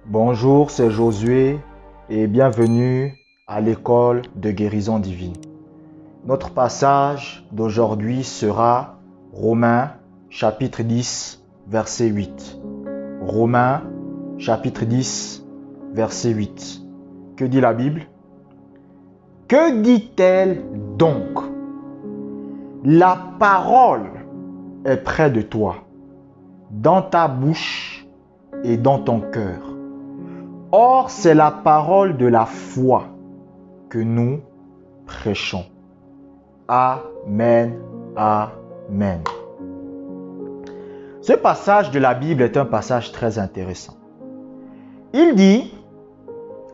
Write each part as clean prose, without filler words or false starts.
Bonjour, c'est Josué et bienvenue à l'école de guérison divine. Notre passage d'aujourd'hui sera Romains chapitre 10, verset 8. Romains chapitre 10, verset 8. Que dit la Bible? Que dit-elle donc? La parole est près de toi, dans ta bouche et dans ton cœur. Or, c'est la parole de la foi que nous prêchons. Amen, amen. Ce passage de la Bible est un passage très intéressant. Il dit,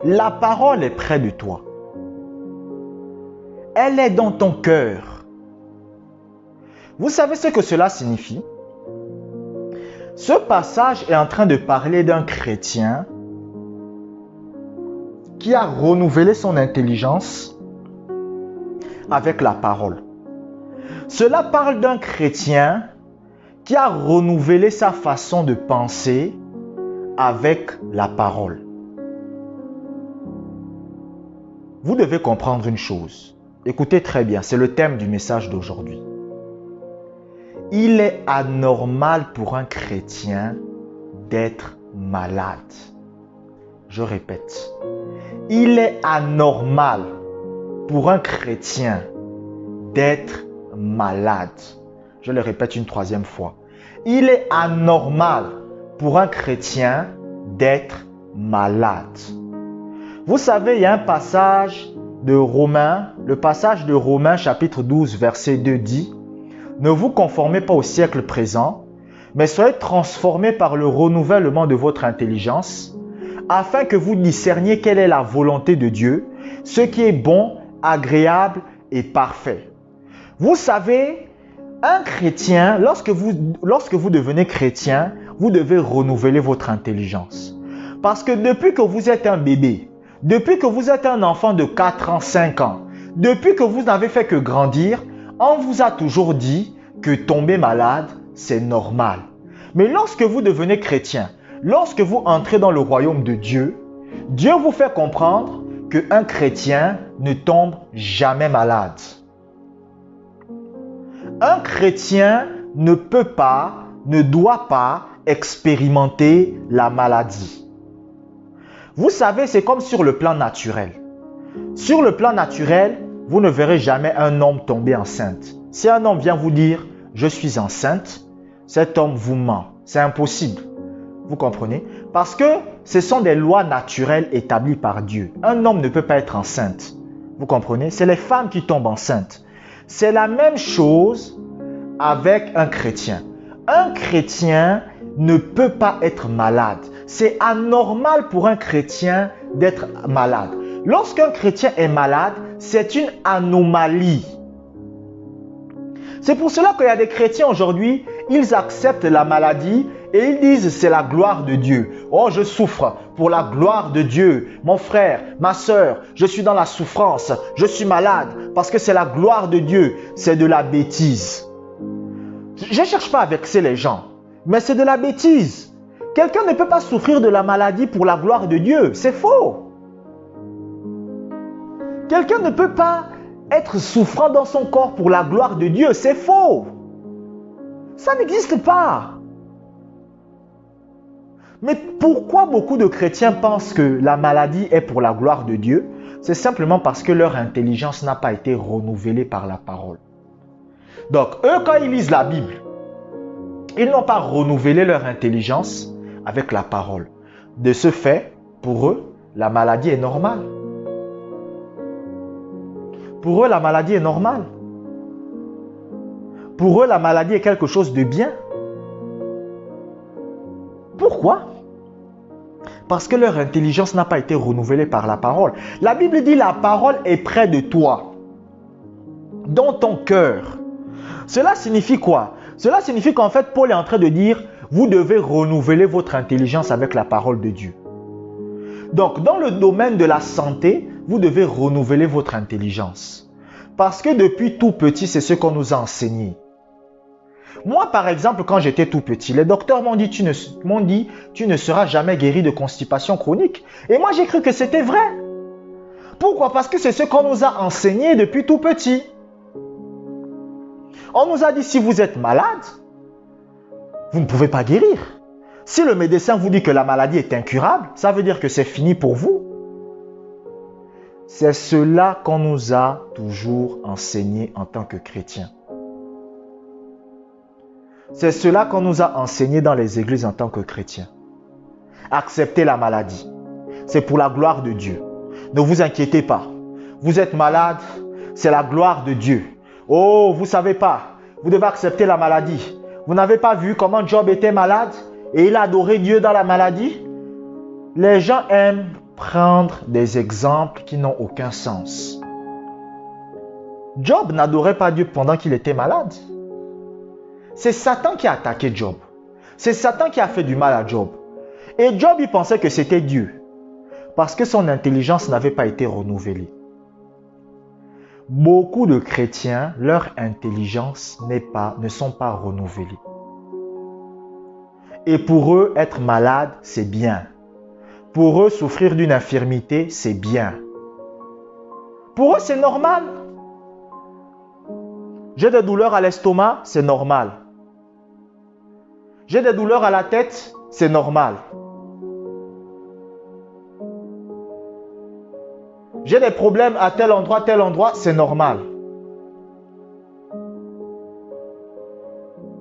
la parole est près de toi. Elle est dans ton cœur. Vous savez ce que cela signifie? Ce passage est en train de parler d'un chrétien qui a renouvelé son intelligence avec la parole. Cela parle d'un chrétien qui a renouvelé sa façon de penser avec la parole. Vous devez comprendre une chose. Écoutez très bien, c'est le thème du message d'aujourd'hui. Il est anormal pour un chrétien d'être malade. Je répète. Il est anormal pour un chrétien d'être malade. Je le répète une troisième fois. Il est anormal pour un chrétien d'être malade. Vous savez, il y a un passage de Romains, le passage de Romains chapitre 12, verset 2 dit « Ne vous conformez pas au siècle présent, mais soyez transformés par le renouvellement de votre intelligence, afin que vous discerniez quelle est la volonté de Dieu, ce qui est bon, agréable et parfait. » Vous savez, un chrétien, lorsque vous devenez chrétien, vous devez renouveler votre intelligence. Parce que depuis que vous êtes un bébé, depuis que vous êtes un enfant de 4 ans, 5 ans, depuis que vous n'avez fait que grandir, on vous a toujours dit que tomber malade, c'est normal. Mais lorsque vous devenez chrétien, lorsque vous entrez dans le royaume de Dieu, Dieu vous fait comprendre qu'un chrétien ne tombe jamais malade. Un chrétien ne peut pas, ne doit pas expérimenter la maladie. Vous savez, c'est comme sur le plan naturel. Sur le plan naturel, vous ne verrez jamais un homme tomber enceinte. Si un homme vient vous dire « je suis enceinte », cet homme vous ment. C'est impossible. Vous comprenez? Parce que ce sont des lois naturelles établies par Dieu. Un homme ne peut pas être enceinte. Vous comprenez? C'est les femmes qui tombent enceintes. C'est la même chose avec un chrétien. Un chrétien ne peut pas être malade. C'est anormal pour un chrétien d'être malade. Lorsqu'un chrétien est malade, c'est une anomalie. C'est pour cela qu'il y a des chrétiens aujourd'hui, ils acceptent la maladie et ils disent c'est la gloire de Dieu. Oh, je souffre pour la gloire de Dieu. Mon frère, ma soeur, je suis dans la souffrance. Je suis malade parce que c'est la gloire de Dieu. C'est de la bêtise. Je ne cherche pas à vexer les gens, mais c'est de la bêtise. Quelqu'un ne peut pas souffrir de la maladie pour la gloire de Dieu. C'est faux. Quelqu'un ne peut pas être souffrant dans son corps pour la gloire de Dieu. C'est faux. Ça n'existe pas. Mais pourquoi beaucoup de chrétiens pensent que la maladie est pour la gloire de Dieu? C'est simplement parce que leur intelligence n'a pas été renouvelée par la parole. Donc, eux, quand ils lisent la Bible, ils n'ont pas renouvelé leur intelligence avec la parole. De ce fait, pour eux, la maladie est normale. Pour eux, la maladie est normale. Pour eux, la maladie est quelque chose de bien. Pourquoi? Parce que leur intelligence n'a pas été renouvelée par la parole. La Bible dit la parole est près de toi, dans ton cœur. Cela signifie quoi? Cela signifie qu'en fait, Paul est en train de dire, vous devez renouveler votre intelligence avec la parole de Dieu. Donc, dans le domaine de la santé, vous devez renouveler votre intelligence. Parce que depuis tout petit, c'est ce qu'on nous a enseigné. Moi, par exemple, quand j'étais tout petit, les docteurs m'ont dit, tu ne seras jamais guéri de constipation chronique. Et moi, j'ai cru que c'était vrai. Pourquoi? Parce que c'est ce qu'on nous a enseigné depuis tout petit. On nous a dit, si vous êtes malade, vous ne pouvez pas guérir. Si le médecin vous dit que la maladie est incurable, ça veut dire que c'est fini pour vous. C'est cela qu'on nous a toujours enseigné en tant que chrétiens. C'est cela qu'on nous a enseigné dans les églises en tant que chrétiens. Acceptez la maladie. C'est pour la gloire de Dieu. Ne vous inquiétez pas. Vous êtes malade, c'est la gloire de Dieu. Oh, vous ne savez pas. Vous devez accepter la maladie. Vous n'avez pas vu comment Job était malade et il a adoré Dieu dans la maladie? Les gens aiment prendre des exemples qui n'ont aucun sens. Job n'adorait pas Dieu pendant qu'il était malade. C'est Satan qui a attaqué Job. C'est Satan qui a fait du mal à Job. Et Job, il pensait que c'était Dieu. Parce que son intelligence n'avait pas été renouvelée. Beaucoup de chrétiens, leur intelligence ne sont pas renouvelées. Et pour eux, être malade, c'est bien. Pour eux, souffrir d'une infirmité, c'est bien. Pour eux, c'est normal. J'ai des douleurs à l'estomac, c'est normal. J'ai des douleurs à la tête, c'est normal. J'ai des problèmes à tel endroit, c'est normal.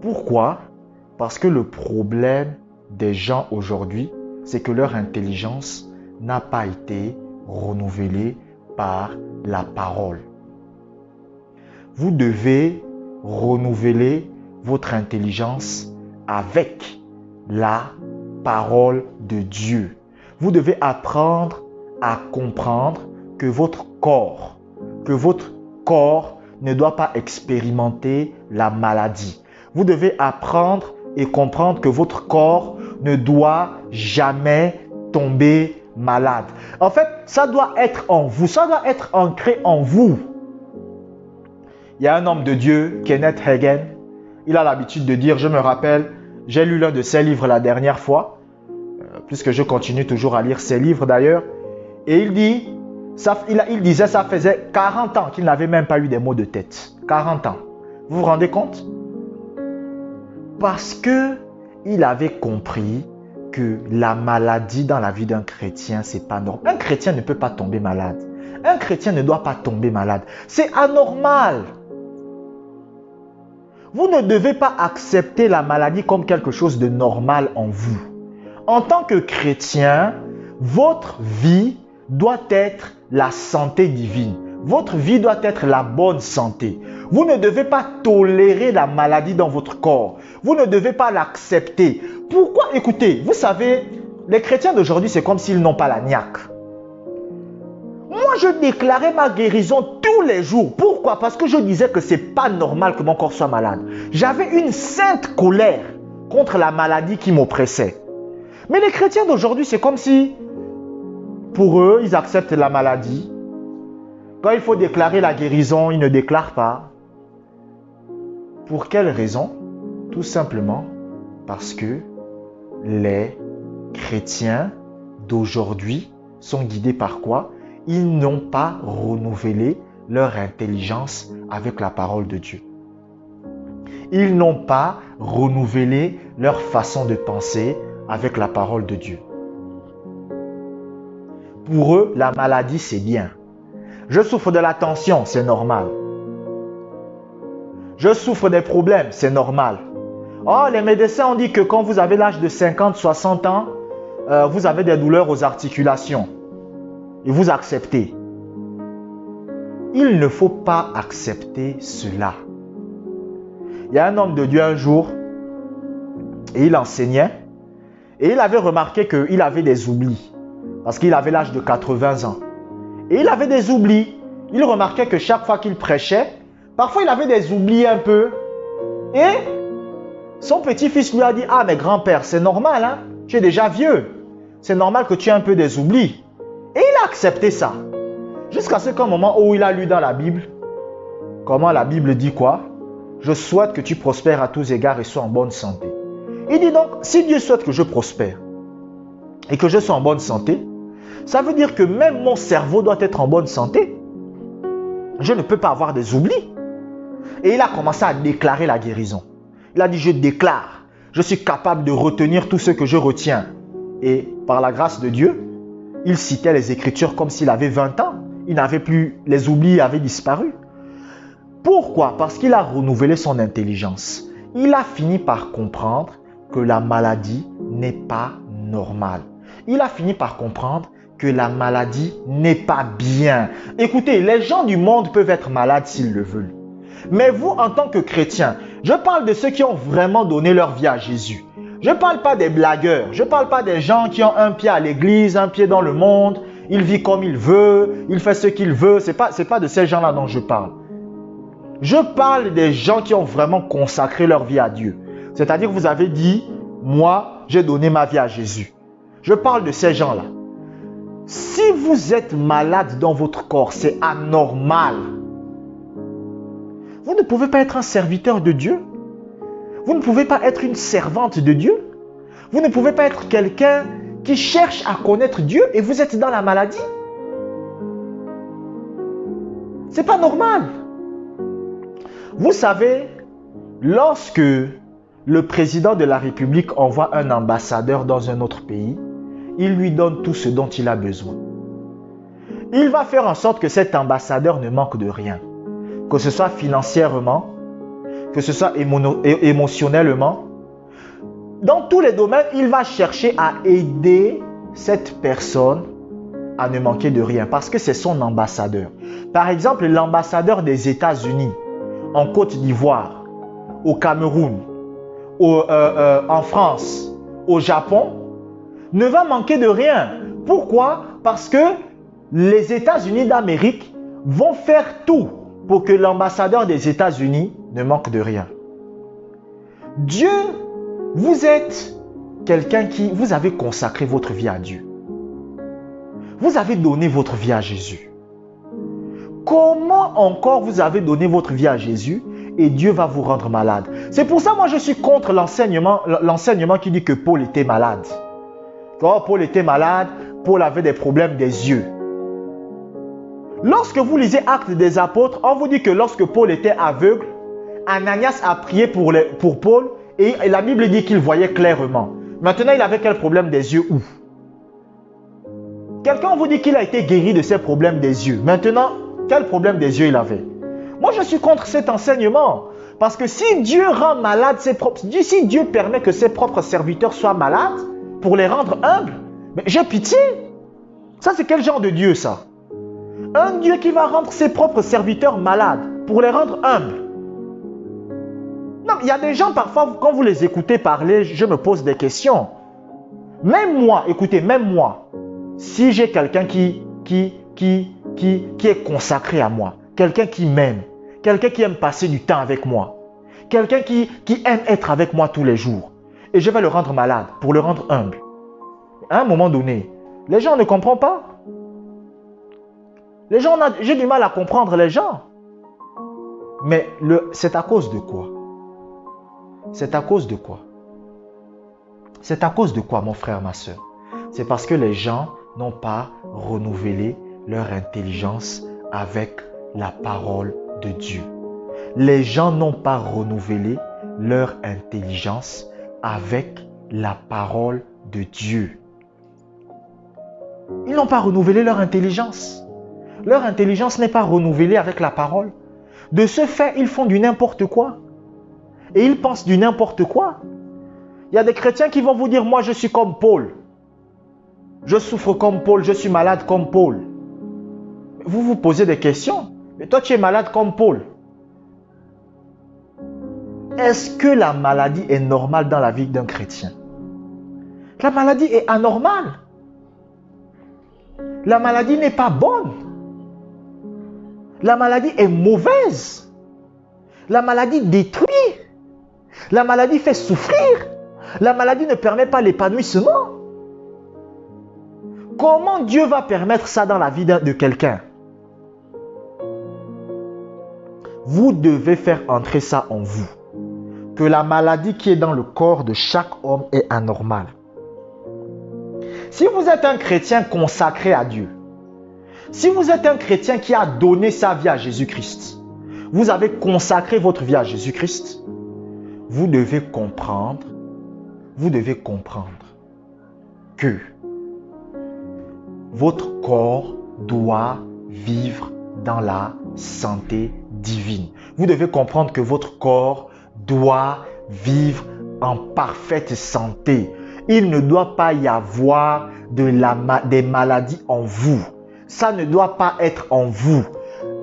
Pourquoi? Parce que le problème des gens aujourd'hui, c'est que leur intelligence n'a pas été renouvelée par la parole. Vous devez renouveler votre intelligence avec la parole de Dieu. Vous devez apprendre à comprendre que votre corps ne doit pas expérimenter la maladie. Vous devez apprendre et comprendre que votre corps ne doit jamais tomber malade. En fait, ça doit être en vous, ça doit être ancré en vous. Il y a un homme de Dieu, Kenneth Hagin, il a l'habitude de dire, je me rappelle, j'ai lu l'un de ses livres la dernière fois, puisque je continue toujours à lire ses livres d'ailleurs, et il disait ça faisait 40 ans qu'il n'avait même pas eu des maux de tête. 40 ans. Vous vous rendez compte? Parce que il avait compris que la maladie dans la vie d'un chrétien, c'est pas normal. Un chrétien ne peut pas tomber malade. Un chrétien ne doit pas tomber malade. C'est anormal. Vous ne devez pas accepter la maladie comme quelque chose de normal en vous. En tant que chrétien, votre vie doit être la santé divine. Votre vie doit être la bonne santé. Vous ne devez pas tolérer la maladie dans votre corps. Vous ne devez pas l'accepter. Pourquoi? Écoutez, vous savez, les chrétiens d'aujourd'hui, c'est comme s'ils n'ont pas la niaque. Moi, je déclarais ma guérison tous les jours. Pourquoi? Parce que je disais que ce n'est pas normal que mon corps soit malade. J'avais une sainte colère contre la maladie qui m'oppressait. Mais les chrétiens d'aujourd'hui, c'est comme si, pour eux, ils acceptent la maladie. Quand il faut déclarer la guérison, ils ne déclarent pas. Pour quelle raison? Tout simplement parce que les chrétiens d'aujourd'hui sont guidés par quoi? Ils n'ont pas renouvelé leur intelligence avec la parole de Dieu. Ils n'ont pas renouvelé leur façon de penser avec la parole de Dieu. Pour eux, la maladie, c'est bien. Je souffre de la tension, c'est normal. Je souffre des problèmes, c'est normal. Oh, les médecins ont dit que quand vous avez l'âge de 50, 60 ans, vous avez des douleurs aux articulations. Et vous acceptez. Il ne faut pas accepter cela. Il y a un homme de Dieu un jour, et il enseignait, et il avait remarqué qu'il avait des oublis, parce qu'il avait l'âge de 80 ans. Et il avait des oublis. Il remarquait que chaque fois qu'il prêchait, parfois il avait des oublis un peu. Et son petit-fils lui a dit, ah mais grand-père, c'est normal, hein? Tu es déjà vieux. C'est normal que tu aies un peu des oublis. Et il a accepté ça. Jusqu'à ce qu'un moment où il a lu dans la Bible, comment la Bible dit quoi? je souhaite que tu prospères à tous égards et sois en bonne santé. Il dit donc, si Dieu souhaite que je prospère et que je sois en bonne santé, ça veut dire que même mon cerveau doit être en bonne santé. Je ne peux pas avoir des oublis. Et il a commencé à déclarer la guérison. Il a dit, je déclare, je suis capable de retenir tout ce que je retiens. Et par la grâce de Dieu, il citait les Écritures comme s'il avait 20 ans. Il n'avait plus, les oublis avaient disparu. Pourquoi? Parce qu'il a renouvelé son intelligence. Il a fini par comprendre que la maladie n'est pas normale. Il a fini par comprendre que la maladie n'est pas bien. Écoutez, les gens du monde peuvent être malades s'ils le veulent. Mais vous, en tant que chrétien, je parle de ceux qui ont vraiment donné leur vie à Jésus. Je ne parle pas des blagueurs. Je ne parle pas des gens qui ont un pied à l'église, un pied dans le monde. Il vit comme il veut, il fait ce qu'il veut. Ce n'est pas de ces gens-là dont je parle. Je parle des gens qui ont vraiment consacré leur vie à Dieu. C'est-à-dire que vous avez dit, moi, j'ai donné ma vie à Jésus. Je parle de ces gens-là. Si vous êtes malade dans votre corps, c'est anormal. Vous ne pouvez pas être un serviteur de Dieu. Vous ne pouvez pas être une servante de Dieu. Vous ne pouvez pas être quelqu'un qui cherche à connaître Dieu et vous êtes dans la maladie. C'est pas normal. Vous savez, lorsque le président de la République envoie un ambassadeur dans un autre pays, il lui donne tout ce dont il a besoin. Il va faire en sorte que cet ambassadeur ne manque de rien. Que ce soit financièrement, que ce soit émotionnellement. Dans tous les domaines, il va chercher à aider cette personne à ne manquer de rien parce que c'est son ambassadeur. Par exemple, l'ambassadeur des États-Unis en Côte d'Ivoire, au Cameroun, en France, au Japon, ne va manquer de rien. Pourquoi? Parce que les États-Unis d'Amérique vont faire tout pour que l'ambassadeur des États-Unis ne manque de rien. Dieu, vous êtes quelqu'un qui, vous avez consacré votre vie à Dieu. Vous avez donné votre vie à Jésus. Comment encore vous avez donné votre vie à Jésus et Dieu va vous rendre malade? C'est pour ça, moi, je suis contre l'enseignement qui dit que Paul était malade. Quand Paul était malade, Paul avait des problèmes des yeux. Lorsque vous lisez Actes des Apôtres, on vous dit que lorsque Paul était aveugle, Ananias a prié pour Paul et la Bible dit qu'il voyait clairement. Maintenant, il avait quel problème des yeux où? Quelqu'un vous dit qu'il a été guéri de ses problèmes des yeux. Maintenant, quel problème des yeux il avait? Moi, je suis contre cet enseignement. Parce que si Dieu rend malade si Dieu permet que ses propres serviteurs soient malades pour les rendre humbles, mais j'ai pitié. Ça, c'est quel genre de Dieu, ça? Un Dieu qui va rendre ses propres serviteurs malades pour les rendre humbles. Non, il y a des gens, parfois, quand vous les écoutez parler, je me pose des questions. Même moi, écoutez, même moi, si j'ai quelqu'un qui est consacré à moi, quelqu'un qui m'aime, quelqu'un qui aime passer du temps avec moi, quelqu'un qui aime être avec moi tous les jours, et je vais le rendre malade pour le rendre humble. À un moment donné, les gens ne comprennent pas. Les gens, j'ai du mal à comprendre les gens. Mais c'est à cause de quoi? C'est à cause de quoi? C'est à cause de quoi, mon frère, ma soeur? C'est parce que les gens n'ont pas renouvelé leur intelligence avec la parole de Dieu. Les gens n'ont pas renouvelé leur intelligence avec la parole de Dieu. Ils n'ont pas renouvelé leur intelligence. Leur intelligence n'est pas renouvelée avec la parole. De ce fait, ils font du n'importe quoi. Et ils pensent du n'importe quoi. Il y a des chrétiens qui vont vous dire, moi je suis comme Paul. Je souffre comme Paul, je suis malade comme Paul. Vous vous posez des questions. Mais toi tu es malade comme Paul. Est-ce que la maladie est normale dans la vie d'un chrétien? La maladie est anormale. La maladie n'est pas bonne. La maladie est mauvaise. La maladie détruit. La maladie fait souffrir. La maladie ne permet pas l'épanouissement. Comment Dieu va permettre ça dans la vie de quelqu'un? Vous devez faire entrer ça en vous. Que la maladie qui est dans le corps de chaque homme est anormale. Si vous êtes un chrétien consacré à Dieu, si vous êtes un chrétien qui a donné sa vie à Jésus-Christ, vous avez consacré votre vie à Jésus-Christ, vous devez comprendre que votre corps doit vivre dans la santé divine. Vous devez comprendre que votre corps doit vivre en parfaite santé. Il ne doit pas y avoir des maladies en vous. Ça ne doit pas être en vous.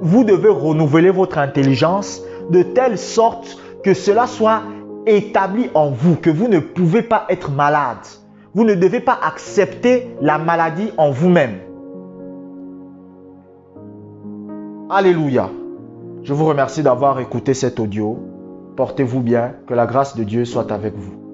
Vous devez renouveler votre intelligence de telle sorte que cela soit établi en vous, que vous ne pouvez pas être malade. Vous ne devez pas accepter la maladie en vous-même. Alléluia. Je vous remercie d'avoir écouté cet audio. Portez-vous bien, que la grâce de Dieu soit avec vous.